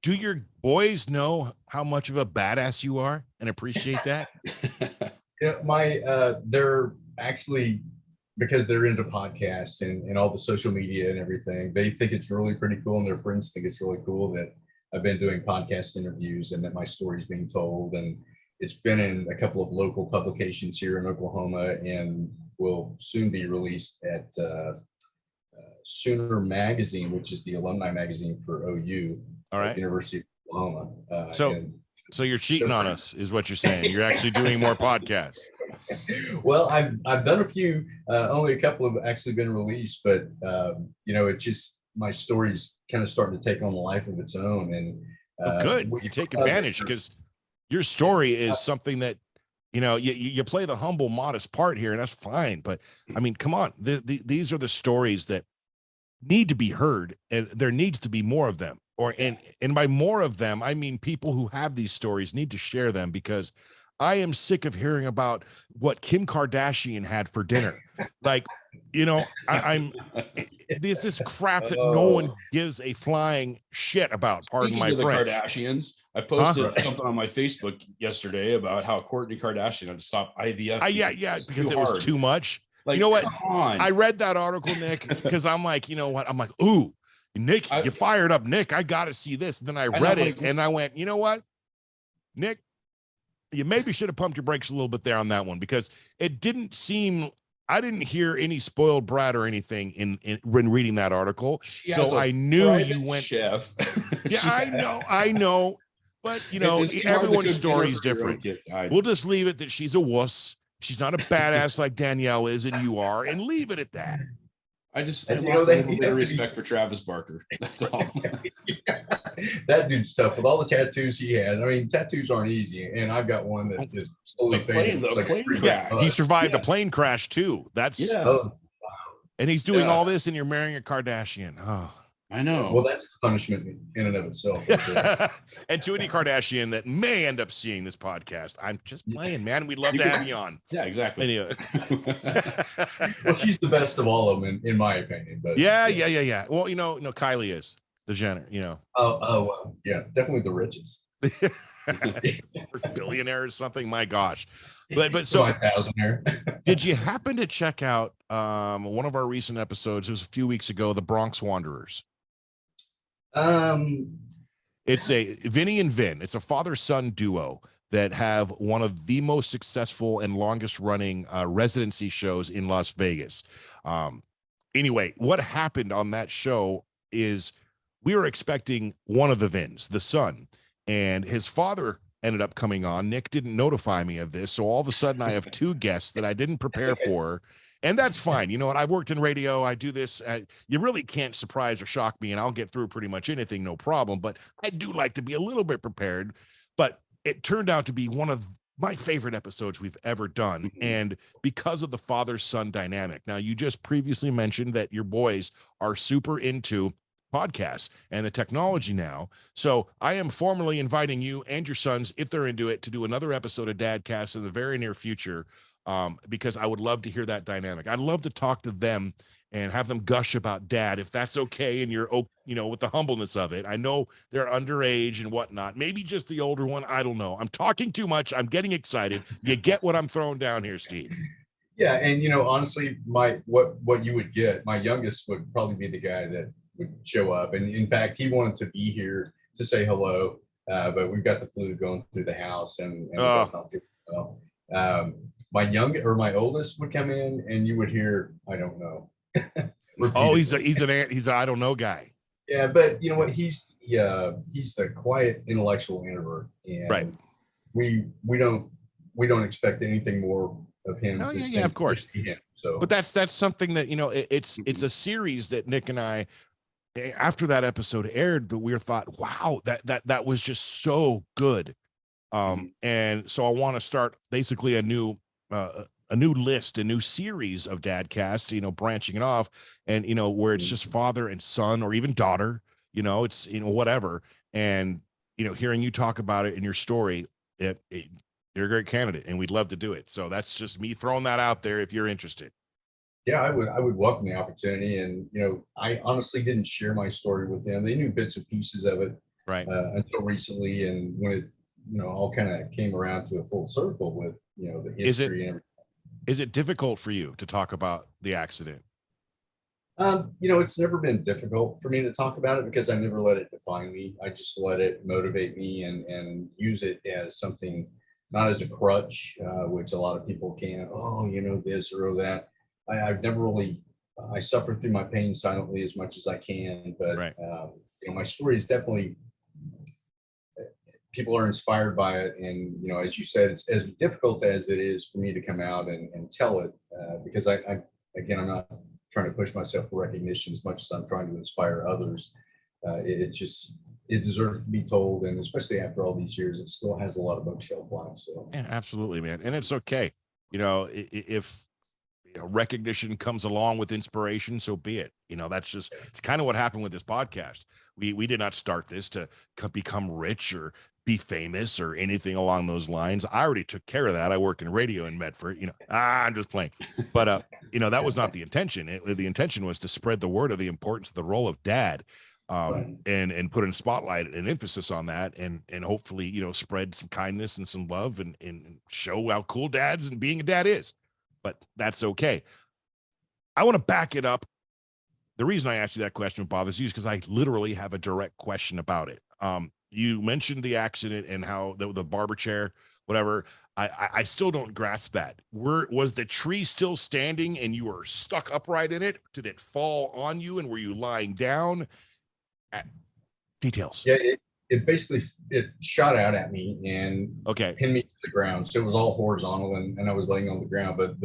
do your boys know how much of a badass you are and appreciate that? They're actually, because they're into podcasts and all the social media and everything, they think it's really pretty cool, and their friends think it's really cool that I've been doing podcast interviews and that my story's being told. And it's been in a couple of local publications here in Oklahoma and will soon be released at Sooner Magazine, which is the alumni magazine for OU. All right. At University of Oklahoma. So you're cheating on us, is what you're saying. You're actually doing more podcasts. Well, I've done a few. Only a couple have actually been released, but it's just my story's kind of starting to take on a life of its own. And good, you take advantage, because your story is something that you play the humble, modest part here, and that's fine. But I mean, come on, these are the stories that need to be heard, and there needs to be more of them. And by more of them, I mean people who have these stories need to share them, because I am sick of hearing about what Kim Kardashian had for dinner. Like, I'm this crap that no one gives a flying shit about. Pardon my French. The Kardashians. I posted something on my Facebook yesterday about how Kourtney Kardashian had to stop IVF. Yeah, because it was too much. Like, you know what? I read that article, Nick, because I'm like, you know what? I'm like, ooh, Nick, you fired up, Nick. I got to see this. And then I read it, and I went, you know what, Nick, you maybe should have pumped your brakes a little bit there on that one, because it didn't seem, I didn't hear any spoiled brat or anything when reading that article. So I knew you went. Chef. Yeah, I know. But, everyone's story is different. We'll just leave it that she's a wuss. She's not a badass like Danielle is and you are, and leave it at that. I lost a little bit of respect for Travis Barker. That's all. That dude's tough with all the tattoos he has. I mean, tattoos aren't easy, and I've got one that just slowly faded. He survived the plane crash too. And he's doing all this, and you're marrying a Kardashian. Oh, I know. Well, that's punishment in and of itself. Sure. And to any Kardashian that may end up seeing this podcast, I'm just playing, man. We'd love to have you on. Yeah, exactly. Anyway. Well, she's the best of all of them, in my opinion. But yeah. Well, Kylie is the Jenner. Oh, yeah, definitely the richest. Billionaire or something. My gosh. But so did you happen to check out one of our recent episodes? It was a few weeks ago, the Bronx Wanderers. It's a Vinny and Vin. It's a father-son duo that have one of the most successful and longest running residency shows in Las Vegas. Anyway, what happened on that show is we were expecting one of the Vins, the son, and his father ended up coming on. Nick didn't notify me of this, so all of a sudden I have two guests that I didn't prepare for. And that's fine. You know what? I've worked in radio. I do this. You really can't surprise or shock me, and I'll get through pretty much anything, no problem. But I do like to be a little bit prepared. But it turned out to be one of my favorite episodes we've ever done. And because of the father-son dynamic. Now, you just previously mentioned that your boys are super into podcasts and the technology now. So I am formally inviting you and your sons, if they're into it, to do another episode of Dadcast in the very near future. Because I would love to hear that dynamic. I'd love to talk to them and have them gush about dad, if that's okay. And you're, with the humbleness of it. I know they're underage and whatnot. Maybe just the older one. I don't know. I'm talking too much. I'm getting excited. You get what I'm throwing down here, Steve. Yeah. And, honestly, what you would get, my youngest would probably be the guy that would show up. And in fact, he wanted to be here to say hello. But we've got the flu going through the house and not good. My oldest would come in and you would hear, I don't know. He's a I don't know guy. Yeah, but you know what? He's the quiet intellectual introvert, and right. We don't expect anything more of him. Oh yeah, of course. So, but that's something that it's a series that Nick and I, after that episode aired, that we thought, wow, that was just so good. And so I want to start basically a new list, a new series of Dadcast, branching it off, and where it's just father and son, or even daughter, it's whatever. And hearing you talk about it in your story, you're a great candidate, and we'd love to do it. So that's just me throwing that out there if you're interested. Yeah, I would welcome the opportunity. And I honestly didn't share my story with them. They knew bits and pieces of it. Right. Until recently. And when it, all kind of came around to a full circle with, the history and everything. Is it difficult for you to talk about the accident? It's never been difficult for me to talk about it because I never let it define me. I just let it motivate me and use it as something, not as a crutch, which a lot of people can, this or that. I've never really, I suffer through my pain silently as much as I can, but, Right. My story is definitely, people are inspired by it. And, as you said, it's as difficult as it is for me to come out and tell it, because I'm not trying to push myself for recognition as much as I'm trying to inspire others. It deserves to be told. And especially after all these years, it still has a lot of bookshelf life. So Yeah, absolutely, man. And it's okay. If recognition comes along with inspiration, so be it. It's kind of what happened with this podcast. We did not start this to become rich or be famous or anything along those lines. I already took care of that. I work in radio in Medford, I'm just playing, but that was not the intention. The intention was to spread the word of the importance of the role of dad, and put in spotlight and emphasis on that, and hopefully, spread some kindness and some love and show how cool dads and being a dad is. But that's okay. I want to back it up. The reason I asked you that question bothers you is because I literally have a direct question about it. You mentioned the accident and how the barber chair, whatever. I still don't grasp that. Was the tree still standing and you were stuck upright in it? Did it fall on you and were you lying down? Details. Yeah, it basically shot out at me and Okay. pinned me to the ground. So it was all horizontal and I was laying on the ground. But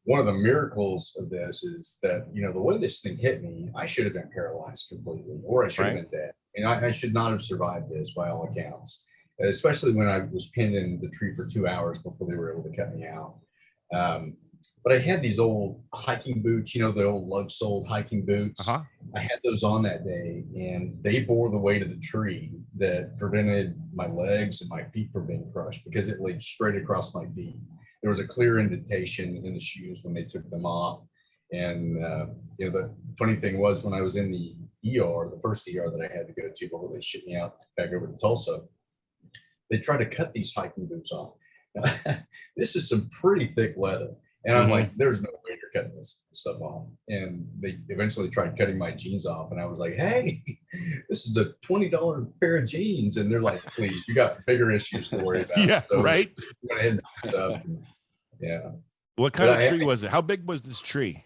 one of the miracles of this is that, the way this thing hit me, I should have been paralyzed completely, or I should have been dead. And I should not have survived this by all accounts, especially when I was pinned in the tree for 2 hours before they were able to cut me out. But I had these old hiking boots, the old lug-soled hiking boots. Uh-huh. I had those on that day, and they bore the weight of the tree that prevented my legs and my feet from being crushed because it laid straight across my feet. There was a clear indentation in the shoes when they took them off. And, the funny thing was when I was in the ER, the first ER that I had to go to before they shipped me out back over to Tulsa, they tried to cut these hiking boots off. This is some pretty thick leather. And I'm like, there's no way you're cutting this stuff off. And they eventually tried cutting my jeans off. And I was like, hey, this is a $20 pair of jeans. And they're like, please, you got bigger issues to worry about. Yeah, so right. Went ahead and stuff. Yeah. What kind of tree was it? How big was this tree?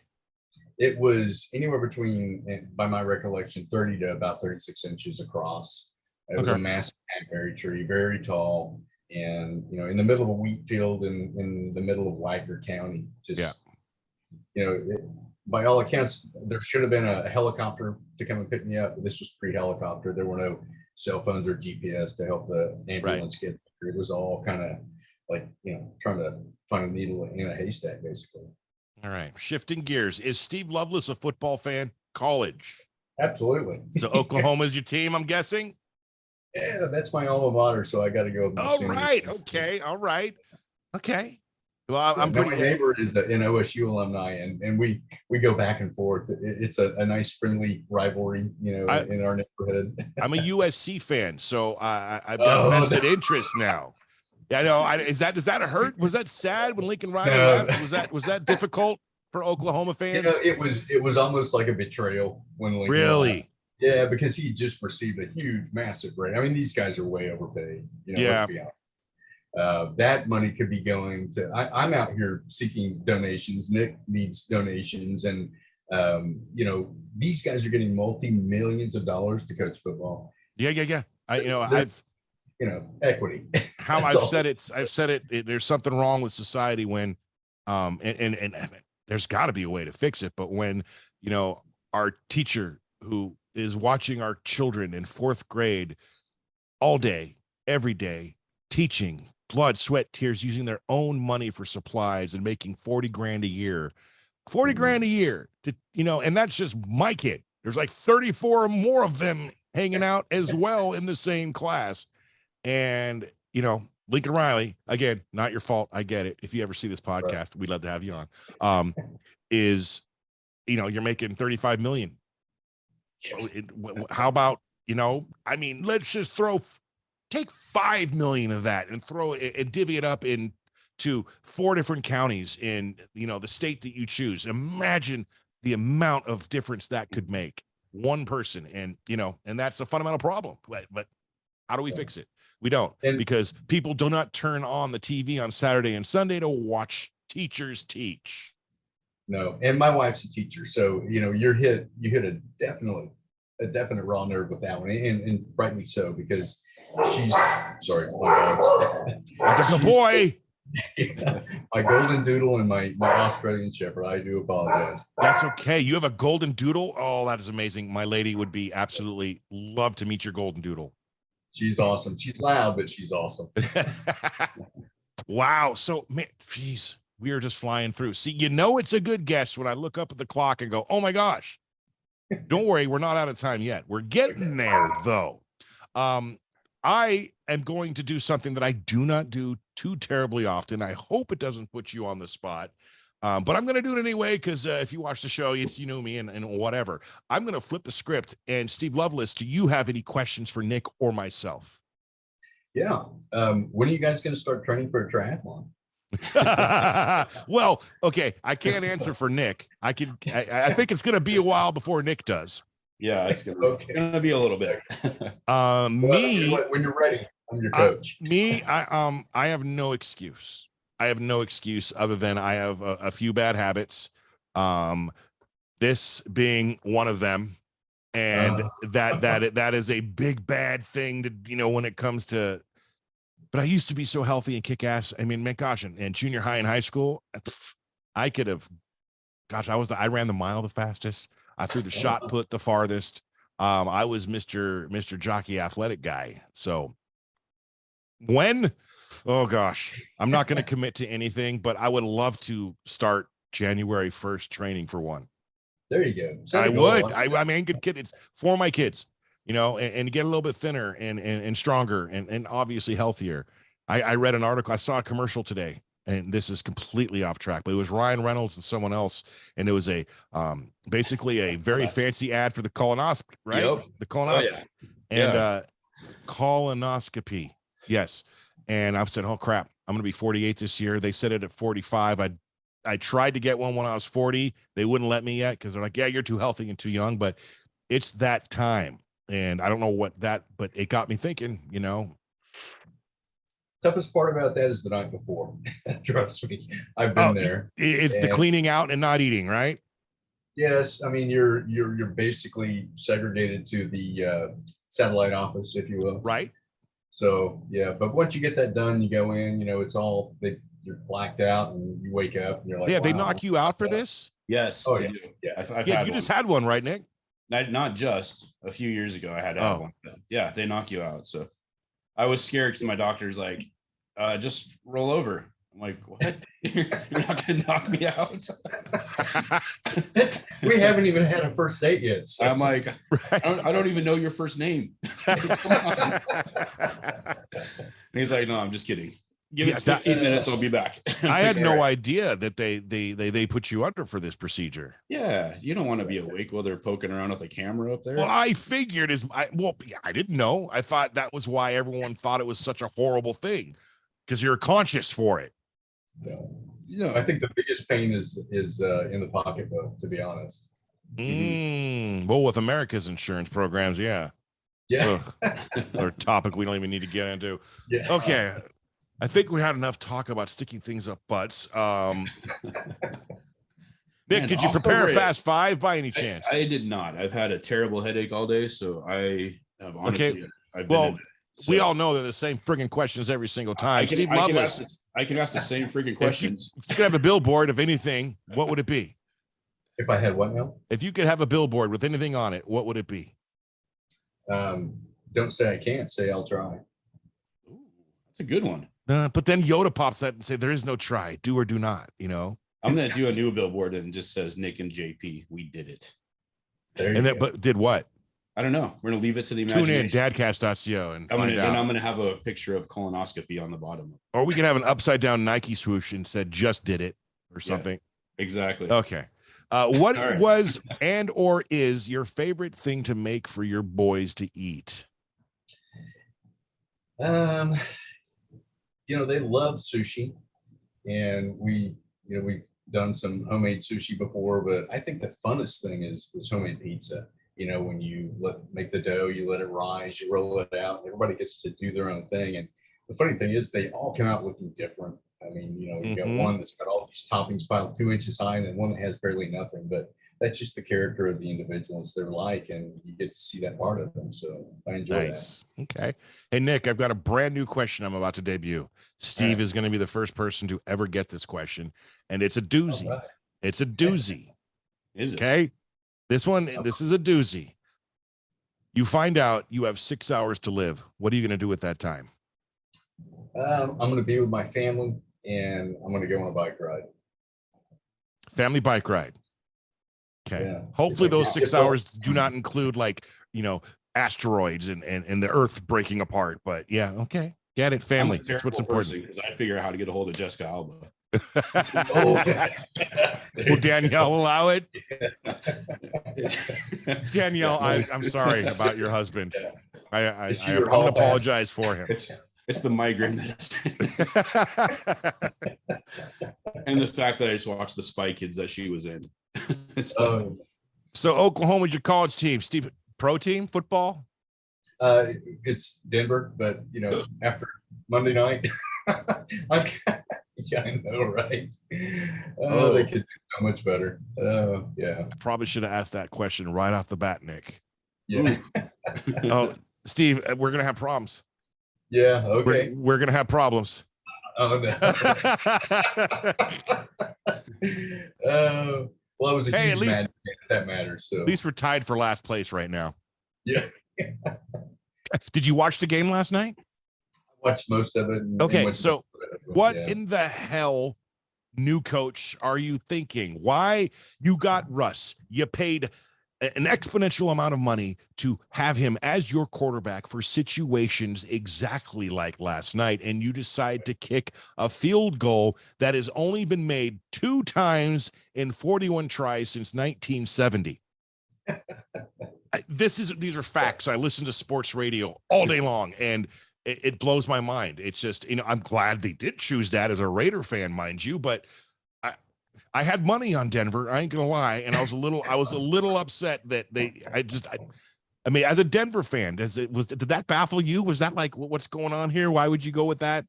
It was anywhere between, by my recollection, 30 to about 36 inches across. It was a massive hackberry tree, very tall. And, in the middle of a wheat field in the middle of Wagner County, by all accounts, there should have been a helicopter to come and pick me up. But this was pre-helicopter. There were no cell phones or GPS to help the ambulance get there. It was all kind of like, trying to find a needle in a haystack, basically. All right. Shifting gears. Is Steve Lovelace a football fan? College. Absolutely. So Oklahoma's your team, I'm guessing? Yeah, that's my alma mater, so I got to go with my All right. Okay. All right. Okay. Well, I'm my pretty. neighbor is an OSU alumni, and we go back and forth. It's a nice friendly rivalry, in our neighborhood. I'm a USC fan, so I've got vested interest now. Yeah, no. Does that hurt? Was that sad when Lincoln Riley left? Was that difficult for Oklahoma fans? It was almost like a betrayal when Lincoln really. left. Yeah, because he just received a huge, massive rate. I mean, these guys are way overpaid. Yeah. Let's be honest. That money could be going to. I'm out here seeking donations. Nick needs donations, and these guys are getting multi-millions of dollars to coach football. Yeah. I've equity. How I've said it. There's something wrong with society when, and there's got to be a way to fix it. But when our teacher who is watching our children in 4th grade all day, every day, teaching, blood, sweat, tears, using their own money for supplies and making 40 grand a year to, and that's just my kid. There's like 34 more of them hanging out as well in the same class. And, Lincoln Riley, again, not your fault. I get it. If you ever see this podcast, we'd love to have you on. You're making 35 million. How about, You know, I mean, let's just take 5 million of that and throw it and divvy it up into 4 different counties in, you know, the state that you choose. Imagine the amount of difference that could make. One person, and you know, and that's a fundamental problem. But how do we fix it? We don't, because people do not turn on the TV on Saturday and Sunday to watch teachers teach. No, and my wife's a teacher, so you know, you hit a definite raw nerve with that one, and rightly so, because she's sorry, my dogs. That's a good boy. My golden doodle and my Australian shepherd. I do apologize. That's okay. You have a golden doodle. Oh, that is amazing. My lady would be absolutely love to meet your golden doodle. She's awesome. She's loud, but she's awesome. Wow. So, man, geez, we are just flying through. See, you know, it's a good guess when I look up at the clock and go, oh my gosh. Don't worry, we're not out of time yet. We're getting there, though. I am going to do something that I do not do too terribly often. I hope it doesn't put you on the spot, but I'm going to do it anyway, because if you watch the show, you know me and whatever. I'm going to flip the script. And Steve Lovelace, do you have any questions for Nick or myself? Yeah. When are you guys going to start training for a triathlon? Well, okay, I can't answer for Nick. I think it's going to be a while before Nick does. Yeah, it's gonna be a little bit. When you're ready, I'm your coach. I have no excuse. I have no excuse other than I have a few bad habits. This being one of them, and that is a big bad thing to, you know, when it comes to. But I used to be so healthy and kick ass. I mean, man, gosh, in junior high and high school, I could have. Gosh, I ran the mile the fastest. I threw the shot put the farthest. I was Mr. Jockey athletic guy. So oh gosh, I'm not going to commit to anything, but I would love to start January 1st training for one. There you go. I would. I mean, good kid. It's for my kids, you know, and get a little bit thinner and stronger and obviously healthier. I read an article. I saw a commercial today. And this is completely off track, but it was Ryan Reynolds and someone else, and it was a basically a very fancy ad for the colonoscopy, right? Yep. The colonoscopy and colonoscopy, yes. And I've said, oh crap, I'm gonna be 48 this year. They said it at 45. I tried to get one when I was 40. They wouldn't let me yet because they're like, yeah, you're too healthy and too young. But it's that time, and I don't know but it got me thinking, you know. Toughest part about that is the night before. Trust me, I've been there. It's the cleaning out and not eating, right? Yes, I mean you're basically segregated to the satellite office, if you will. Right. So yeah, but once you get that done, you go in. You know, it's all you're blacked out, and you wake up and you're like, yeah, wow. They knock you out for this. Yes. Oh yeah. I've yeah, had you one. just had one, right, Nick? Not just a few years ago. I had to have one. Yeah, they knock you out. So I was scared because my doctor's like, just roll over. I'm like, what? You're not gonna knock me out? We haven't even had a first date yet. So. I'm like, I don't even know your first name. And he's like, no, I'm just kidding. Give it 15 minutes, I'll be back. I had no idea that they put you under for this procedure. Yeah, you don't want to be awake while they're poking around with a camera up there. Well, I figured I didn't know. I thought that was why everyone thought it was such a horrible thing, because you're conscious for it. Yeah, I think the biggest pain is in the pocketbook, to be honest. Well, with America's insurance programs, yeah. Or a topic we don't even need to get into. Yeah. Okay. I think we had enough talk about sticking things up butts. Nick, did you prepare a fast five by any chance? I did not. I've had a terrible headache all day, so I have honestly. Okay. We all know they're the same friggin' questions every single time. Steve Lovelace. I can ask the same friggin' questions. If you could have a billboard of anything, what would it be? If I had what now? If you could have a billboard with anything on it, what would it be? Don't say I can't, say I'll try. Ooh, that's a good one. But then Yoda pops out and say, there is no try, do or do not, you know? I'm going to do a new billboard and just says Nick and JP, we did it. But did what? I don't know. We're going to leave it to the imagination. Tune in, dadcast.co, and find out. Then I'm going to have a picture of colonoscopy on the bottom. Or we can have an upside down Nike swoosh and said, just did it, or something. Yeah, exactly. Okay. What All right. was and or is your favorite thing to make for your boys to eat? They love sushi, and we've done some homemade sushi before, but I think the funnest thing is homemade pizza. When you make the dough, you let it rise, you roll it out, everybody gets to do their own thing. And the funny thing is they all come out looking different. I mean, you got one that's got all these toppings piled 2 inches high, and then one that has barely nothing, but that's just the character of the individuals they're like, and you get to see that part of them. So I enjoy Nice. Okay. Hey, Nick, I've got a brand new question I'm about to debut. Steve right. is going to be the first person to ever get this question, and it's a doozy. All right. It's a doozy. Is it? Okay. This is a doozy. You find out you have 6 hours to live. What are you going to do with that time? I'm going to be with my family, and I'm going to go on a bike ride. Family bike ride. Okay. Yeah. Hopefully If I those can 6 get hours do not include asteroids and the earth breaking apart, but yeah. Okay. Get it. Family. That's what's important. Because I'd figure out how to get a hold of Jessica Alba. Will Danielle allow it? Danielle, I'm sorry about your husband. I'm going to apologize for him. It's the migraine and the fact that I just watched the Spy Kids that she was in. So Oklahoma's your college team. Steve, pro team football? It's Denver, but after Monday night, yeah, I know, right? They could do so much better. Yeah. Probably should have asked that question right off the bat, Nick. Yeah. Oh, Steve, we're gonna have problems. Yeah. Okay. We're gonna have problems. Oh no. Well, I was a Hey, huge at least man. That matters. So at least we're tied for last place right now. yeah. Did you watch the game last night? I watched most of it. Okay, so what in the hell, new coach, are you thinking? Why you got Russ? You paid an exponential amount of money to have him as your quarterback for situations exactly like last night, and you decide to kick a field goal that has only been made 2 times in 41 tries since 1970. These are facts. I listen to sports radio all day long, and it blows my mind. It's just, I'm glad they did choose that as a Raider fan, mind you, but I had money on Denver. I ain't gonna lie, and I was a little upset that I mean, as a Denver fan, did that baffle you? Was that like, what's going on here? Why would you go with that?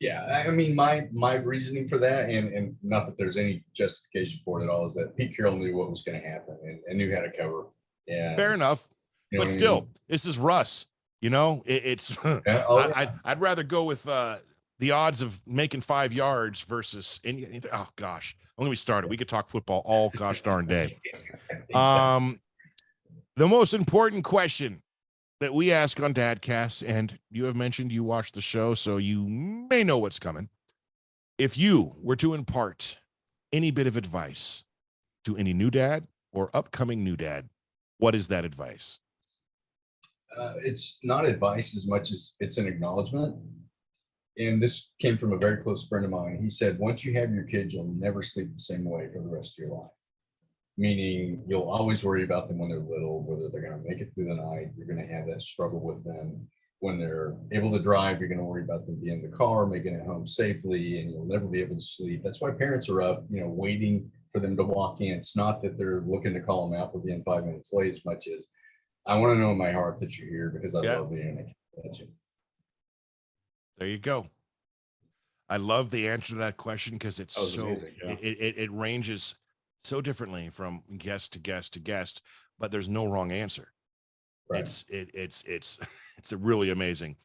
Yeah, I mean, my reasoning for that, and not that there's any justification for it at all, is that Pete Carroll knew what was going to happen and knew how to cover. Yeah, fair enough, but still, this is Russ. It's yeah, I'd rather go with the odds of making 5 yards versus anything. Oh gosh, when we started, we could talk football all gosh darn day. Exactly. The most important question that we ask on Dadcast, and you have mentioned you watched the show, so you may know what's coming. If you were to impart any bit of advice to any new dad or upcoming new dad, what is that advice? It's not advice as much as it's an acknowledgement. And this came from a very close friend of mine. He said, once you have your kids, you'll never sleep the same way for the rest of your life. Meaning you'll always worry about them when they're little, whether they're going to make it through the night. You're going to have that struggle with them. When they're able to drive, you're going to worry about them being in the car, making it home safely, and you'll never be able to sleep. That's why parents are up, waiting for them to walk in. It's not that they're looking to call them out for being 5 minutes late as much as I want to know in my heart that you're here because I love you and I care about you. There you go. I love the answer to that question because it's so amazing, yeah. it ranges so differently from guest to guest to guest, but there's no wrong answer. Right. It's really amazing.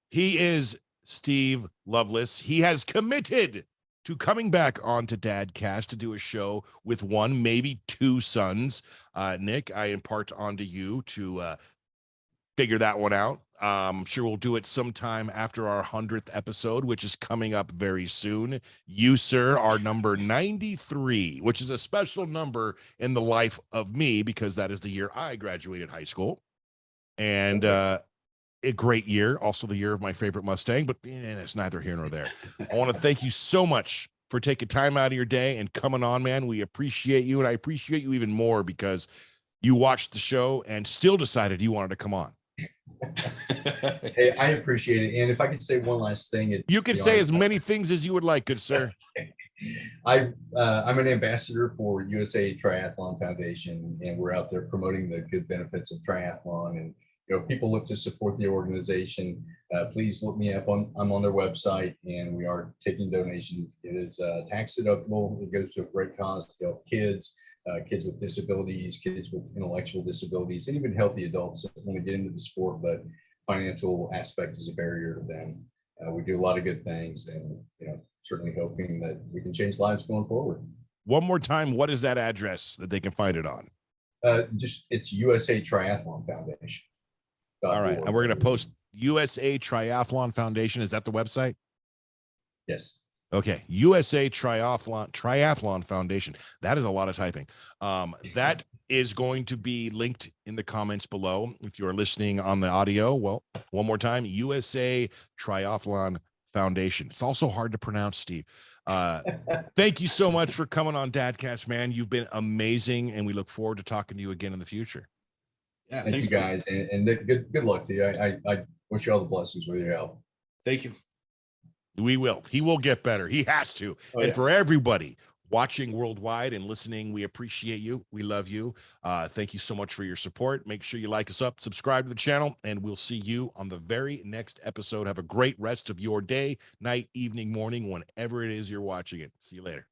He is Steve Lovelace. He has committed to coming back onto Dadcast to do a show with 1, maybe 2 sons. Nick, I impart onto you to figure that one out. I'm sure we'll do it sometime after our 100th episode, which is coming up very soon. You, sir, are number 93, which is a special number in the life of me because that is the year I graduated high school. And a great year, also the year of my favorite Mustang, but it's neither here nor there. I want to thank you so much for taking time out of your day and coming on, man. We appreciate you, and I appreciate you even more because you watched the show and still decided you wanted to come on. Hey, I appreciate it. And if I could say one last thing, You can say as many things as you would like, good sir. I'm an ambassador for USA Triathlon Foundation, and we're out there promoting the good benefits of triathlon. And if people look to support the organization, please look me up I'm on their website, and we are taking donations. It is tax deductible. It goes to a great cause to help kids, kids with disabilities, kids with intellectual disabilities, and even healthy adults that want to get into the sport, but financial aspect is a barrier to them. We do a lot of good things, and certainly hoping that we can change lives going forward. One more time, what is that address that they can find it on? It's USA Triathlon Foundation. All right, and we're going to post USA Triathlon Foundation. Is that the website? Yes. Okay, USA Triathlon Foundation. That is a lot of typing. That is going to be linked in the comments below. If you're listening on the audio, well, one more time, USA Triathlon Foundation. It's also hard to pronounce, Steve. Thank you so much for coming on Dadcast, man. You've been amazing, and we look forward to talking to you again in the future. Yeah, thank you guys, and good luck to you. I wish you all the blessings with your help. Thank you. We will. He will get better. He has to. And for everybody watching worldwide and listening, we appreciate you. We love you. Thank you so much for your support. Make sure you like us up, subscribe to the channel, and we'll see you on the very next episode. Have a great rest of your day, night, evening, morning, whenever it is you're watching it. See you later.